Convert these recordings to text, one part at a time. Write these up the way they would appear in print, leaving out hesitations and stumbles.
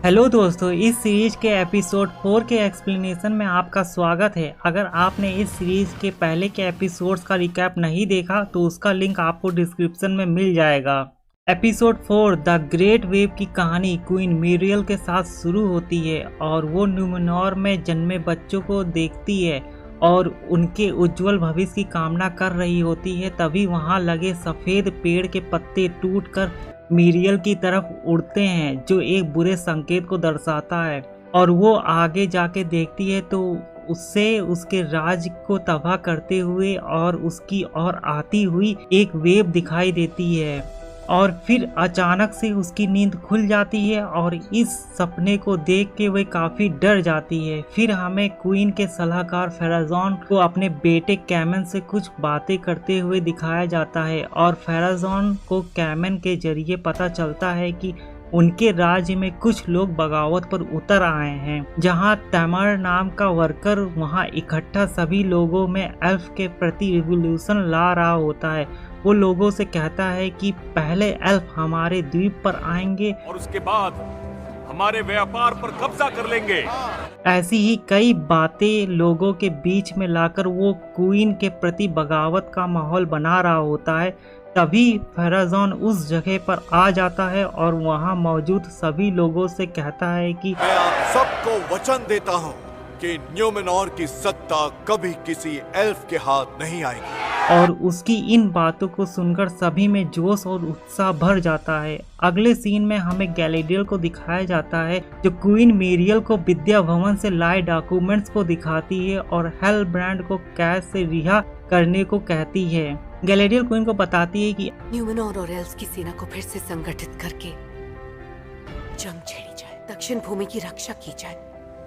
Hello दोस्तों, इस series के एपिसोड 4 के एक्सप्लेनेशन में आपका स्वागत है। अगर आपने इस सीरीज के पहले के एपिसोड्स का रिकैप नहीं देखा तो उसका लिंक आपको डिस्क्रिप्शन में मिल जाएगा। एपिसोड 4 द ग्रेट वेव की कहानी क्वीन मिरियल के साथ शुरू होती है और वो न्यूमेनॉर में जन्मे बच्चों को देखती है और उनके उज्जवल भविष्य की कामना कर रही होती है। तभी वहाँ लगे सफ़ेद पेड़ के पत्ते टूटकर मिरियल की तरफ उड़ते हैं, जो एक बुरे संकेत को दर्शाता है। और वो आगे जाके देखती है तो उससे उसके राज को तबाह करते हुए और उसकी ओर आती हुई एक वेव दिखाई देती है। और फिर अचानक से उसकी नींद खुल जाती है और इस सपने को देख के वह काफ़ी डर जाती है। फिर हमें क्वीन के सलाहकार फेराजॉन को अपने बेटे कैमन से कुछ बातें करते हुए दिखाया जाता है और फेराजॉन को कैमन के जरिए पता चलता है कि उनके राज्य में कुछ लोग बगावत पर उतर आए हैं, जहां तैमर नाम का वर्कर वहां इकट्ठा सभी लोगों में एल्फ के प्रति रिवॉल्यूशन ला रहा होता है। वो लोगों से कहता है कि पहले एल्फ हमारे द्वीप पर आएंगे और उसके बाद हमारे व्यापार पर कब्जा कर लेंगे। ऐसी ही कई बातें लोगों के बीच में लाकर वो क्वीन के प्रति बगावत का माहौल बना रहा होता है। तभी फेराजॉन उस जगह पर आ जाता है और वहाँ मौजूद सभी लोगों से कहता है कि मैं आप सबको वचन देता हूँ कि न्यूमेनॉर की सत्ता कभी किसी एल्फ के हाथ नहीं आएगी। और उसकी इन बातों को सुनकर सभी में जोश और उत्साह भर जाता है। अगले सीन में हमें गैलेडियल को दिखाया जाता है, जो क्वीन मिरियल को विद्या भवन से लाए डॉक्यूमेंट्स को दिखाती है और हेलब्रांड को कैद से रिहा करने को कहती है। गैलेडियल क्वीन को बताती है कि न्यूमेनॉर और एल्व्स की सेना को फिर से संगठित करके जंग छेड़ी जाए, दक्षिण भूमि की रक्षा की जाए,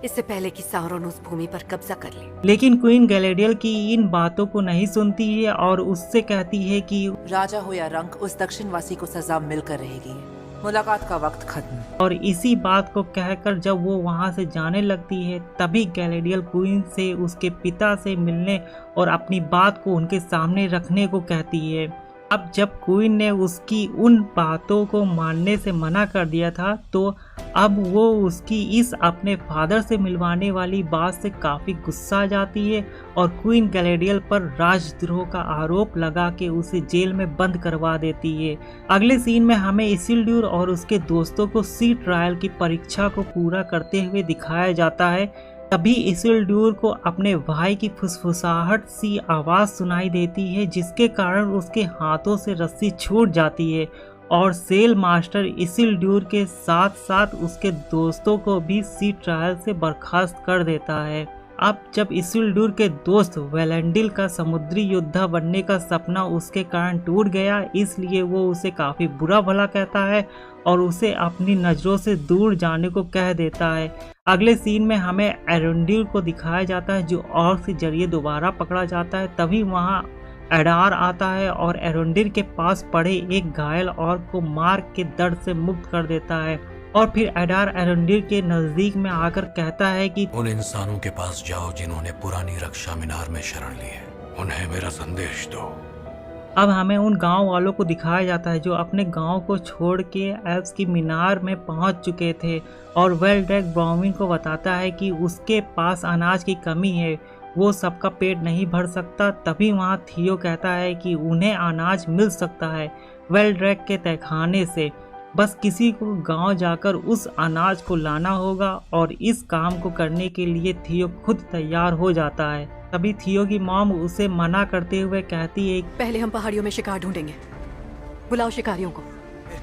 इससे पहले कि साउरन उस भूमि पर कब्जा कर ले। लेकिन क्वीन गैलेडियल की इन बातों को नहीं सुनती है और उससे कहती है कि राजा हो या रंक, उस दक्षिणवासी को सजा मिलकर रहेगी। मुलाकात का वक्त खत्म। और इसी बात को कहकर जब वो वहाँ से जाने लगती है, तभी गैलेडियल क्वीन से उसके पिता से मिलने और अपनी बात को उनके सामने रखने को कहती है। अब जब क्वीन ने उसकी उन बातों को मानने से मना कर दिया था, तो अब वो उसकी इस अपने फादर से मिलवाने वाली बात से काफ़ी गुस्सा जाती है और क्वीन गैलेडियल पर राजद्रोह का आरोप लगा के उसे जेल में बंद करवा देती है। अगले सीन में हमें इसिल्ड्यूर और उसके दोस्तों को सी ट्रायल की परीक्षा को पूरा करते हुए दिखाया जाता है। तभी इसिल्ड्यूर को अपने भाई की फुसफुसाहट सी आवाज़ सुनाई देती है, जिसके कारण उसके हाथों से रस्सी छूट जाती है और सेल मास्टर इसिल्ड्यूर के साथ साथ उसके दोस्तों को भी सी ट्रायल से बर्खास्त कर देता है। अब जब इसिल्ड्यूर के दोस्त वेलेंडिल का समुद्री योद्धा बनने का सपना उसके कारण टूट गया, इसलिए वो उसे काफ़ी बुरा भला कहता है और उसे अपनी नज़रों से दूर जाने को कह देता है। अगले सीन में हमें एरोंडिल को दिखाया जाता है, जो ऑर्क के जरिए दोबारा पकड़ा जाता है। तभी वहाँ एडार आता है और एरोंडिल के पास पड़े एक घायल ऑर्क को मार के दर्द से मुक्त कर देता है। और फिर एडार एरोंडिल के नजदीक में आकर कहता है कि उन इंसानों के पास जाओ जिन्होंने पुरानी रक्षा मीनार में शरण ली है, उन्हें मेरा संदेश दो। अब हमें उन गांव वालों को दिखाया जाता है जो अपने गांव को छोड़ के एल्व्स की मीनार में पहुंच चुके थे और वेलड्रैक ब्राउनिंग को बताता है कि उसके पास अनाज की कमी है, वो सबका पेट नहीं भर सकता। तभी वहाँ थियो कहता है कि उन्हें अनाज मिल सकता है वेलड्रैक के तहखाने से, बस किसी को गांव जाकर उस अनाज को लाना होगा। और इस काम को करने के लिए थियो खुद तैयार हो जाता है। तभी थियो की मॉम उसे मना करते हुए कहती है, पहले हम पहाड़ियों में शिकार ढूंढेंगे, बुलाओ शिकारियों को,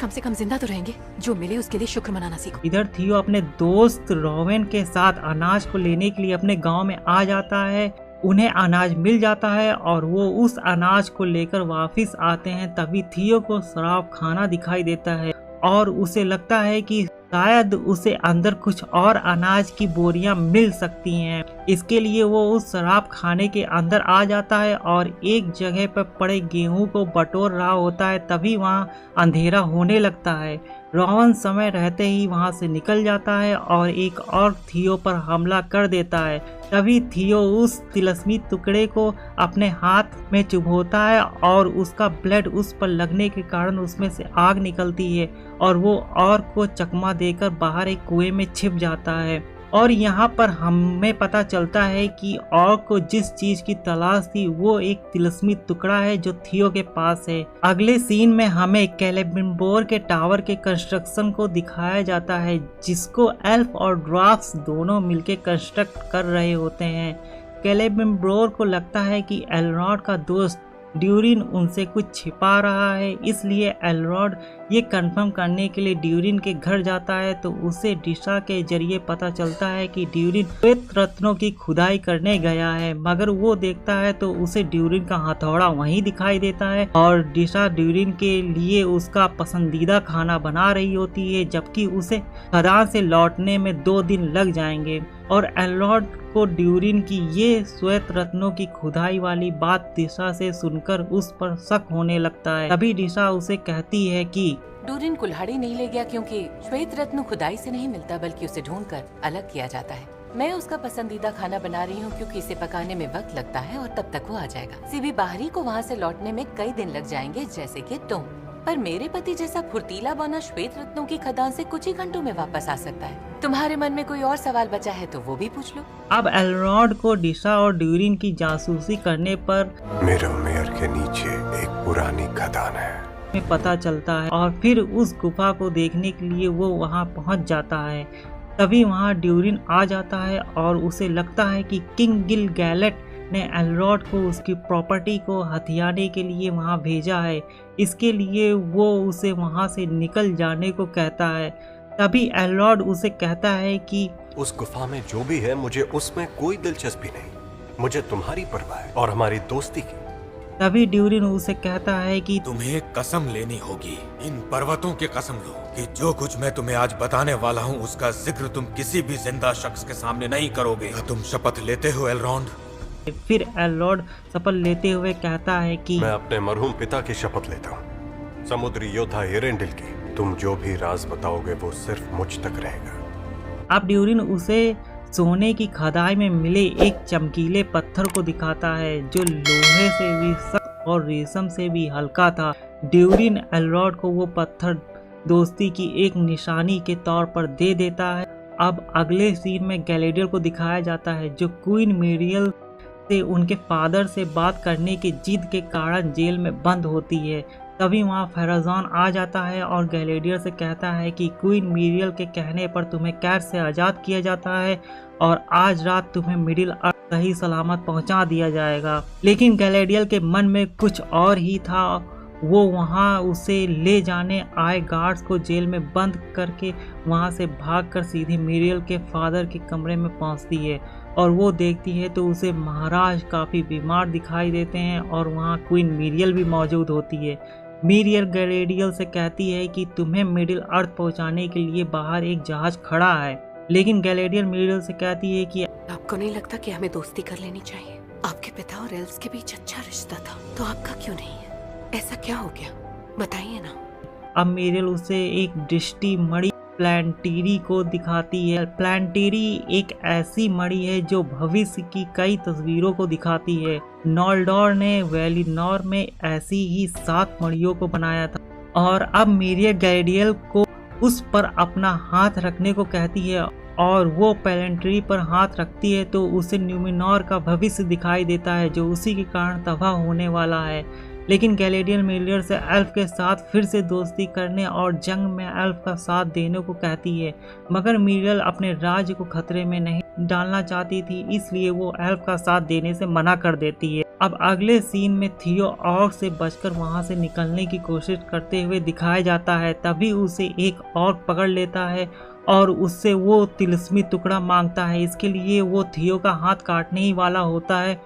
कम से कम जिंदा तो रहेंगे, जो मिले उसके लिए शुक्र मनाना सीखो। इधर थियो अपने दोस्त रोवेन के साथ अनाज को लेने के लिए अपने गांव में आ जाता है। उन्हें अनाज मिल जाता है और वो उस अनाज को लेकर वापस आते हैं। तभी थियो को शराब खाना दिखाई देता है और उसे लगता है कि शायद उसे अंदर कुछ और अनाज की बोरियां मिल सकती हैं। इसके लिए वो उस शराब खाने के अंदर आ जाता है और एक जगह पर पड़े गेहूं को बटोर रहा होता है। तभी वहाँ अंधेरा होने लगता है। रोवन समय रहते ही वहाँ से निकल जाता है और एक और थियो पर हमला कर देता है। तभी थियो उस तिलस्मी टुकड़े को अपने हाथ में चुभोता है और उसका ब्लड उस पर लगने के कारण उसमें से आग निकलती है और वो और को चकमा देकर बाहर एक कुएं में छिप जाता है। और यहाँ पर हमें पता चलता है कि और को जिस चीज की तलाश थी वो एक तिलस्मी टुकड़ा है जो थियो के पास है। अगले सीन में हमें कैलेबिम्बोर के टावर के कंस्ट्रक्शन को दिखाया जाता है, जिसको एल्फ और ड्वार्फ्स दोनों मिलकर कंस्ट्रक्ट कर रहे होते हैं। कैलेबिम्बोर को लगता है कि एलरॉड का दोस्त ड्यूरिन उनसे कुछ छिपा रहा है, इसलिए एलरॉड ये कंफर्म करने के लिए ड्यूरिन के घर जाता है। तो उसे डिशा के जरिए पता चलता है कि ड्यूरिन श्वेत रत्नों की खुदाई करने गया है, मगर वो देखता है तो उसे ड्यूरिन का हथौड़ा वहीं दिखाई देता है और डिशा ड्यूरिन के लिए उसका पसंदीदा खाना बना रही होती है, जबकि उसे खदान से लौटने में 2 दिन लग जाएंगे। और एलरॉड को ड्यूरिन की ये श्वेत रत्नों की खुदाई वाली बात दिशा से सुनकर उस पर शक होने लगता है। तभी दिशा उसे कहती है कि ड्यूरिन कुल्हाड़ी नहीं ले गया क्योंकि श्वेत रत्न खुदाई से नहीं मिलता बल्कि उसे ढूंढकर अलग किया जाता है। मैं उसका पसंदीदा खाना बना रही हूँ क्योंकि इसे पकाने में वक्त लगता है और तब तक वो आ जाएगा। सीबी बाहरी को वहाँ से लौटने में कई दिन लग जाएंगे जैसे कि तुम, पर मेरे पति जैसा फुर्तीला बना श्वेत रत्नों की खदान से कुछ ही घंटों में वापस आ सकता है। तुम्हारे मन में कोई और सवाल बचा है तो वो भी पूछ लो। अब एलरॉड को डिशा और ड्यूरिन की जासूसी करने पर मिरमेयर के नीचे एक पुरानी खदान है में पता चलता है और फिर उस गुफा को देखने के लिए वो वहाँ पहुँच जाता है। तभी वहाँ ड्यूरिन आ जाता है और उसे लगता है कि किंग गिल गैलेट ने एलरॉड को उसकी प्रॉपर्टी को हथियाने के लिए वहाँ भेजा है। इसके लिए वो उसे वहाँ से निकल जाने को कहता है। तभी एलरॉड उसे कहता है कि उस गुफा में जो भी है मुझे उसमें कोई दिलचस्पी नहीं, मुझे तुम्हारी परवाह है और हमारी दोस्ती की। तभी ड्यूरिन उसे कहता है कि तुम्हें कसम लेनी होगी, इन पर्वतों की कसम लो कि जो कुछ मैं तुम्हें आज बताने वाला हूँ उसका जिक्र तुम किसी भी जिंदा शख्स के सामने नहीं करोगे। क्या तुम शपथ लेते हो एलरॉन्ड? फिर एलरॉड शपथ लेते हुए कहता है कि मैं अपने मरहूम पिता की शपथ लेता हूँ, समुद्री योद्धा एरेंडिल की। तुम जो भी राज बताओगे वो सिर्फ मुझ तक रहेगा। अब ड्यूरिन उसे सोने की खदाई में मिले एक चमकीले पत्थर को दिखाता है जो लोहे से भी सख्त और रेशम से भी हल्का था। ड्यूरिन एलरॉड को वो पत्थर दोस्ती की एक निशानी के तौर पर दे देता है। अब अगले सीन में गैलेडियल को दिखाया जाता है जो क्वीन मेरियल से उनके फादर से बात करने की जिद के कारण जेल में बंद होती है। तभी वहाँ फेराजॉन आ जाता है और गैलेडियल से कहता है कि क्वीन मेरियल के कहने पर तुम्हें कैद से आज़ाद किया जाता है और आज रात तुम्हें मिडिल अर्थ सही सलामत पहुँचा दिया जाएगा। लेकिन गैलेडियल के मन में कुछ और ही था। वो वहाँ उसे ले जाने आए गार्ड्स को जेल में बंद करके वहाँ से भागकर सीधे मेरियल के फादर के कमरे में पहुँचती है और वो देखती है तो उसे महाराज काफ़ी बीमार दिखाई देते हैं और वहाँ क्वीन मेरियल भी मौजूद होती है। मेरियल गैलेडियल से कहती है कि तुम्हें मिडिल अर्थ पहुँचाने के लिए बाहर एक जहाज खड़ा है, लेकिन गैलेडियल मेरियल से कहती है कि आपको नहीं लगता कि हमें दोस्ती कर लेनी चाहिए? आपके पिता और एल्व्स के बीच अच्छा रिश्ता था, तो आपका क्यों नहीं है? ऐसा क्या हो गया, बताइए ना। अब मेरियल उसे एक दृष्टि मणि प्लांटेरी को दिखाती है। प्लांटेरी एक ऐसी मणि है जो भविष्य की कई तस्वीरों को दिखाती है। नॉल्डोर ने वेलिनोर में ऐसी ही 7 मणियों को बनाया था और अब मेरियल गैलेडियल को उस पर अपना हाथ रखने को कहती है और वो प्लांटेरी पर हाथ रखती है तो उसे न्यूमेनोर का भविष्य दिखाई देता है जो उसी के कारण तबाह होने वाला है। लेकिन गैलेडियल मेरियल से एल्फ के साथ फिर से दोस्ती करने और जंग में एल्फ का साथ देने को कहती है, मगर मेरियल अपने राज्य को खतरे में नहीं डालना चाहती थी, इसलिए वो एल्फ का साथ देने से मना कर देती है। अब अगले सीन में थियो ऑर्क से बचकर वहां से निकलने की कोशिश करते हुए दिखाया जाता है। तभी उसे एक ऑर्क पकड़ लेता है और उससे वो तिलस्मी टुकड़ा मांगता है। इसके लिए वो थियो का हाथ काटने ही वाला होता है।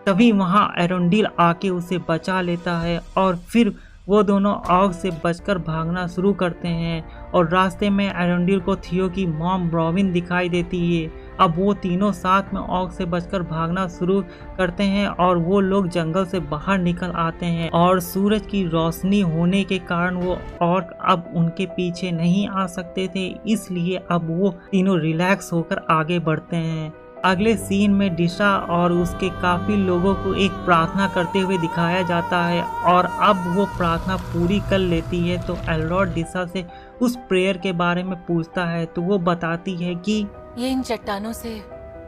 तभी वहाँ एरेंडिल आके उसे बचा लेता है और फिर वो दोनों ऑर्क से बचकर भागना शुरू करते हैं और रास्ते में एरेंडिल को थियो की मॉम रॉबिन दिखाई देती है अब वो तीनों साथ में ऑग से बचकर भागना शुरू करते हैं और वो लोग जंगल से बाहर निकल आते हैं और सूरज की रोशनी होने के कारण वो ऑर्क अब उनके पीछे नहीं आ सकते थे, इसलिए अब वो तीनों रिलैक्स होकर आगे बढ़ते हैं। अगले सीन में डिशा और उसके काफी लोगों को एक प्रार्थना करते हुए दिखाया जाता है और अब वो प्रार्थना पूरी कर लेती है तो एल्रोड डिशा से उस प्रेयर के बारे में पूछता है तो वो बताती है कि ये इन चट्टानों से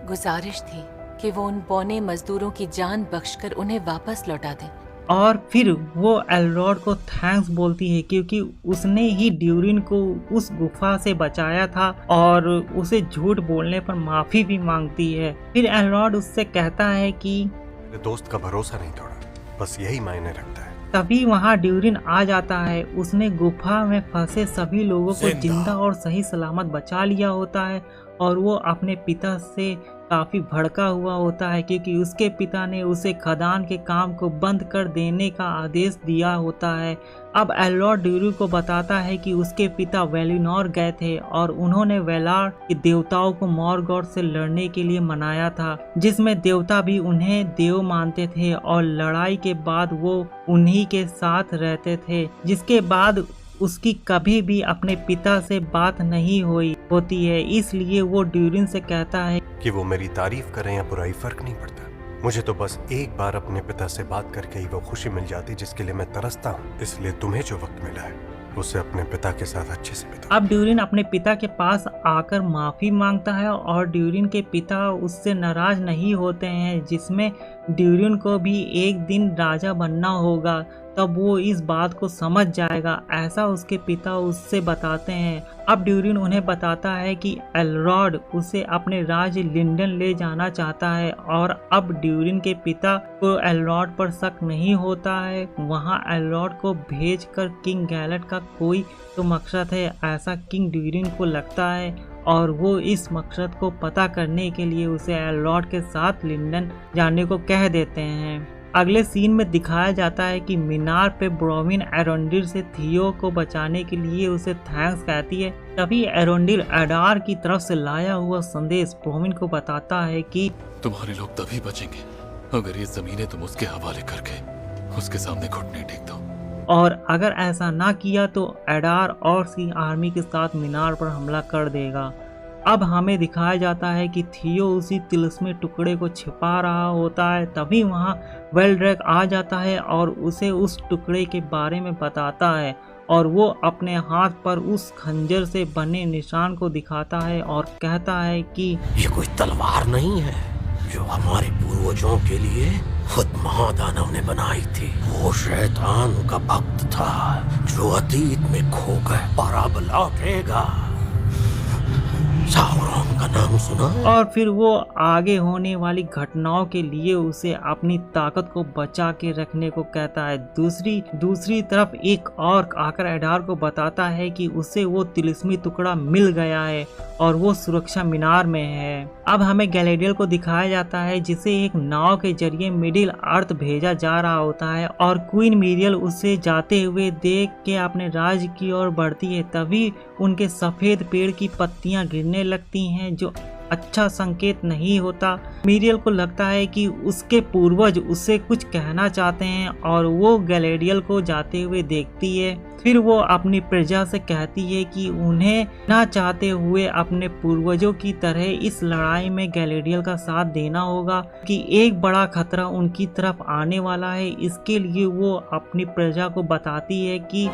गुजारिश थी कि वो उन बौने मजदूरों की जान बख्शकर उन्हें वापस लौटा दें। और फिर वो एल्रोड को थैंक्स बोलती है क्योंकि उसने ही ड्यूरिन को उस गुफा से बचाया था और उसे झूठ बोलने पर माफी भी मांगती है। फिर एल्रोड उससे कहता है कि मेरे दोस्त का भरोसा नहीं तोड़ा, बस यही मायने रखता है। तभी वहाँ ड्यूरिन आ जाता है। उसने गुफा में फंसे सभी लोगों को जिंदा और सही सलामत बचा लिया होता है और वो अपने पिता से काफी भड़का हुआ होता है क्योंकि उसके पिता ने उसे खदान के काम को बंद कर देने का आदेश दिया होता है। अब एल्रोड ड्यूरिन को बताता है कि उसके पिता वेलिनोर गए थे और उन्होंने वेलार के देवताओं को मॉर्गॉथ से लड़ने के लिए मनाया था, जिसमें देवता भी उन्हें देव मानते थे और लड़ाई के बाद वो उन्हीं के साथ रहते थे, जिसके बाद उसकी कभी भी अपने पिता से बात नहीं होती है। इसलिए वो ड्यूरिन से कहता है कि वो मेरी तारीफ करें या बुराई फर्क नहीं पड़ता, मुझे तो बस एक बार अपने पिता से बात करके ही वो खुशी मिल जाती जिसके लिए मैं तरसता हूँ। इसलिए तुम्हें जो वक्त मिला है उसे अपने पिता के साथ अच्छे से बिताओ। अब ड्यूरिन अपने पिता के पास आकर माफी मांगता है और ड्यूरिन के पिता उससे नाराज नहीं होते हैं, जिसमें ड्यूरिन को भी एक दिन राजा बनना होगा, तब वो इस बात को समझ जाएगा, ऐसा उसके पिता उससे बताते हैं। अब ड्यूरिन उन्हें बताता है कि एल्रोड उसे अपने राज्य लिंडन ले जाना चाहता है और अब ड्यूरिन के पिता को एल्रोड पर शक नहीं होता है। वहाँ एल्रोड को भेजकर किंग गैलेट का कोई तो मकसद है, ऐसा किंग ड्यूरिन को लगता है और वो इस मकसद को पता करने के लिए उसे एल्रोड के साथ लिंडन जाने को कह देते हैं। अगले सीन में दिखाया जाता है कि मीनार पे ब्रोविन एरोंडिल से थियो को बचाने के लिए उसे थैंक्स कहती है। तभी एरोंडिल एडार की तरफ से लाया हुआ संदेश ब्रोविन को बताता है कि तुम्हारे लोग तभी बचेंगे अगर ये जमीनें तुम उसके हवाले करके उसके सामने घुटने टेक दो, और अगर ऐसा ना किया तो एडार और उसकी आर्मी के साथ मीनार पर हमला कर देगा। अब हमें दिखाया जाता है कि थियो उसी तिलस्मी टुकड़े को छिपा रहा होता है। तभी वहाँ वेल्ड्रेक आ जाथा है और उसे उस टुकड़े के बारे में बताता है और वो अपने हाथ पर उस खंजर से बने निशान को दिखाता है और कहता है कि ये कोई तलवार नहीं है जो हमारे पूर्वजों के लिए खुद महादानव ने बनाई थी। वो शैतान का भक्त था जो अतीत में खोकर पर अब लौटेगा। साउरॉन का नाम सुना? और फिर वो आगे होने वाली घटनाओं के लिए उसे अपनी ताकत को बचा के रखने को कहता है। दूसरी तरफ एक ऑर्क आकर एडार को बताता है कि उसे वो तिलिस्मी टुकड़ा मिल गया है और वो सुरक्षा मीनार में है। अब हमें गैलेडियल को दिखाया जाता है जिसे एक नाव के जरिए मिडिल अर्थ भेजा जा रहा होता है और क्वीन मीरियल उसे जाते हुए देख के अपने राज्य की ओर बढ़ती है। तभी उनके सफेद पेड़ की पत्तियां गिरने लगती हैं जो अच्छा संकेत नहीं होता। मीरियल को लगता है कि उसके पूर्वज उससे कुछ कहना चाहते हैं और वो गैलेडियल को जाते हुए देखती है। फिर वो अपनी प्रजा से कहती है कि उन्हें ना चाहते हुए अपने पूर्वजों की तरह इस लड़ाई में गैलेडियल का साथ देना होगा कि एक बड़ा खतरा उनकी तरफ आने वाला है। इसके लिए वो अपनी प्रजा को बताती है कि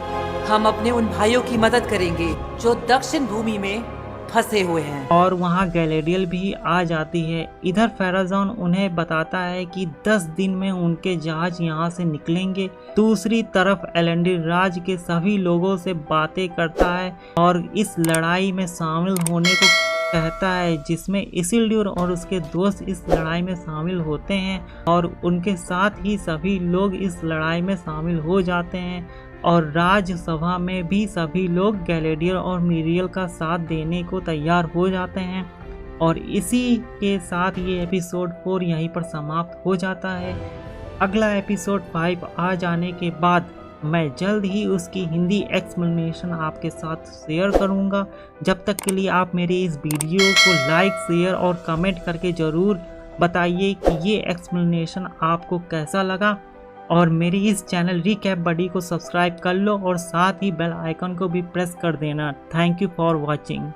हम अपने उन भाइयों की मदद करेंगे जो दक्षिण भूमि में फंसे हुए हैं। और वहाँ गैलेडियल भी आ जाती है। इधर फेराजॉन उन्हें बताता है कि 10 दिन में उनके जहाज यहाँ से निकलेंगे। दूसरी तरफ एलेंडिल राज्य के सभी लोगों से बातें करता है और इस लड़ाई में शामिल होने को कहता है, जिसमें इसिल्ड्यूर और उसके दोस्त इस लड़ाई में शामिल होते हैं और उनके साथ ही सभी लोग इस लड़ाई में शामिल हो जाते हैं और राज्यसभा में भी सभी लोग गैलेडियल और मीरियल का साथ देने को तैयार हो जाते हैं। और इसी के साथ ये एपिसोड 4 यहीं पर समाप्त हो जाता है। अगला एपिसोड 5 आ जाने के बाद मैं जल्द ही उसकी हिंदी एक्सप्लेनेशन आपके साथ शेयर करूंगा। जब तक के लिए आप मेरे इस वीडियो को लाइक, शेयर और कमेंट करके ज़रूर बताइए कि ये एक्सप्लेनेशन आपको कैसा लगा, और मेरी इस चैनल रिकैप बडी को सब्सक्राइब कर लो और साथ ही बेल आइकन को भी प्रेस कर देना। Thank you for watching.